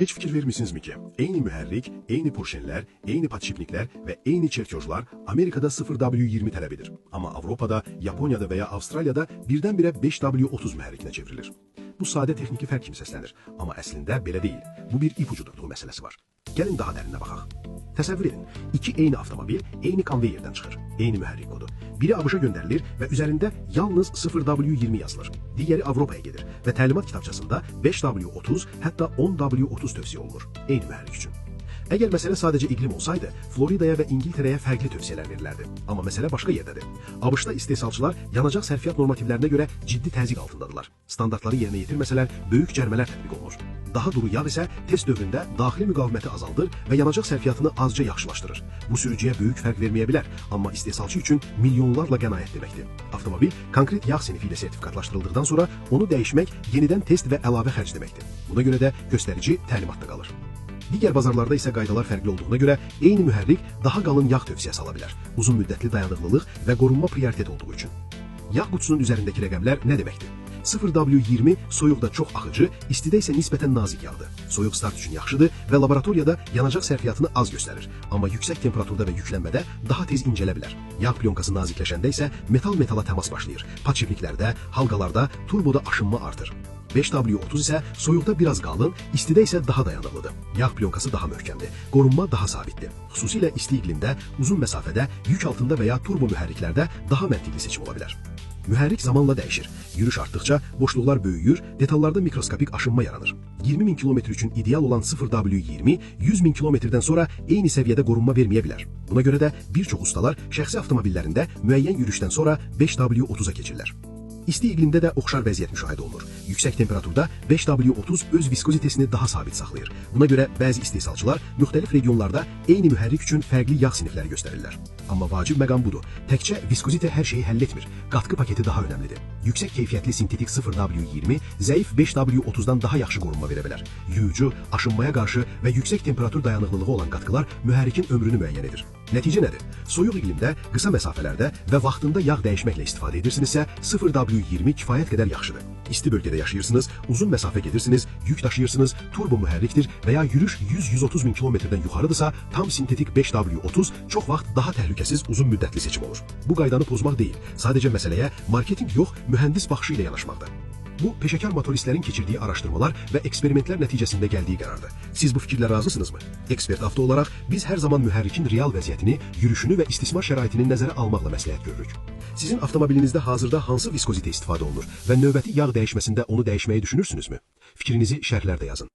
Hiç fikir vermişsiniz ki? Eyni mühərrik, eyni porşenlər, eyni podşipniklər və eyni çerkojlar Amerikada 0W20 tələb edir. Amma Avropada, Yaponiyada və ya Avstraliyada birdən-birə 5W30 mühərrikinə çevrilir. Bu sadə texniki fərq kimi səslənir. Amma əslində belə deyil. Bu bir ipucu tutduğu məsələsi var. Gəlin daha dərinə baxaq. Təsəvvür edin, iki eyni avtomobil eyni konveyerdən çıxır. Eyni mühərrik kodu. Biri ABŞ-a göndərilir və üzərində yalnız 0W20 yazılır. Digəri Avropaya gedir və təlimat kitabçasında 5W30, hətta 10W30 tövsiyə olunur. Eyni mühərrik üçün. Əgər məsələ sadəcə iqlim olsaydı, Floridaya və İngiltərəyə fərqli tövsiyələr verilərdi. Amma məsələ başqa yerdədir. ABŞ-da istehsalçılar yanacaq sərfiyyat normativlərinə görə ciddi təzyiq altındadılar. Standartları yerinə yetirməsələr, böyük cərimələr tətbiq olunur. Daha duru yağ isə test dövründə daxili müqaviməti azaldır və yanacaq sərfiyyatını azca yaxşılaşdırır. Bu sürücüyə böyük fərq verməyə bilər, amma istehsalçı üçün milyonlarla qənaət deməkdir. Avtomobil konkret yağ sinifi ilə sertifikatlaşdırıldıqdan sonra onu dəyişmək yenidən test və əlavə xərc deməkdir. Buna görə də göstərici təlimatda qalır. Digər bazarlarda isə qaydalar fərqli olduğuna görə eyni mühərrik daha qalın yağ tövsiyəsi ala bilər. Uzun müddətli dayanıqlılıq və qorunma prioritet olduğu üçün. Yağ qutusunun üzərindəki rəqəmlər nə deməkdir? 0W20 soyuqda çox axıcı, istidə isə nisbətən nazik yağdır. Soyuq start üçün yaxşıdır və laboratoriyada yanacaq sərfiyyatını az göstərir. Amma yüksək temperaturda və yüklənmədə daha tez incələ bilər. Yağ plonkası nazikləşəndə isə metal-metala təmas başlayır. Podşipniklərdə, halqalarda, turboda aşınma artır. 5W30 isə soyuqda biraz qalın, istidə isə daha dayanıqlıdır. Yağ plonkası daha möhkəmdir, qorunma daha sabitdir. Xüsusilə isti iqlimdə, uzun məsafədə, yük altında və ya turbo mühərriklərdə daha məntiqli seçim ola bilər. Mühərrik zamanla dəyişir. Yürüş artdıqca boşluqlar böyüyür, detallarda mikroskopik aşınma yaranır. 20.000 km üçün ideal olan 0W20 100.000 km-dən sonra eyni səviyyədə qorunma verməyə bilər. Buna görə də bir çox ustalar şəxsi avtomobillərində müəyyən yürüşdən sonra 5W30-a keçirlər. İsti iqlimdə də oxşar vəziyyət müşahidə olunur. Yüksək temperaturda 5W30 öz viskozitesini daha sabit saxlayır. Buna görə bəzi istehsalçılar müxtəlif regionlarda eyni mühərrik üçün fərqli yağ sinifləri göstərirlər. Amma vacib məqam budur. Təkcə viskozite hər şeyi həll etmir. Qatqı paketi daha önəmlidir. Yüksək keyfiyyətli sintetik 0W20 zəif 5W30-dan daha yaxşı qorunma verə bilər. Yuyucu, aşınmaya qarşı və yüksək temperatur dayanıqlılığı olan qatqılar mühərrikin ömrünü müəyyən edir. Nəticə nədir? Soyuq iqlimdə, qısa məsafələrdə və vaxtında yağ dəyişməklə istifadə edirsinizsə, 0W20 kifayət qədər yaxşıdır. İsti bölgədə yaşayırsınız, uzun məsafə gedirsiniz, yük daşıyırsınız, turbo mühərrikdir və ya yürüş 100-130 min kilometrdən yuxarıdırsa, tam sintetik 5W30 çox vaxt daha təhlükəsiz uzun müddətli seçim olur. Bu qaydanı pozmaq deyil, sadəcə məsələyə marketinq yox, mühəndis baxışı ilə yanaşmaqdır. Bu, peşəkar motoristlərin keçirdiyi araşdırmalar və eksperimentlər nəticəsində gəldiyi qərardır. Siz bu fikirlə razısınızmı? Ekspert avto olaraq biz hər zaman mühərrikin real vəziyyətini, yürüşünü və istismar şəraitini nəzərə almaqla məsləhət görürük. Sizin avtomobilinizdə hazırda hansı viskozite istifadə olunur və növbəti yağ dəyişməsində onu dəyişməyi düşünürsünüzmü? Fikrinizi şərhlərdə yazın.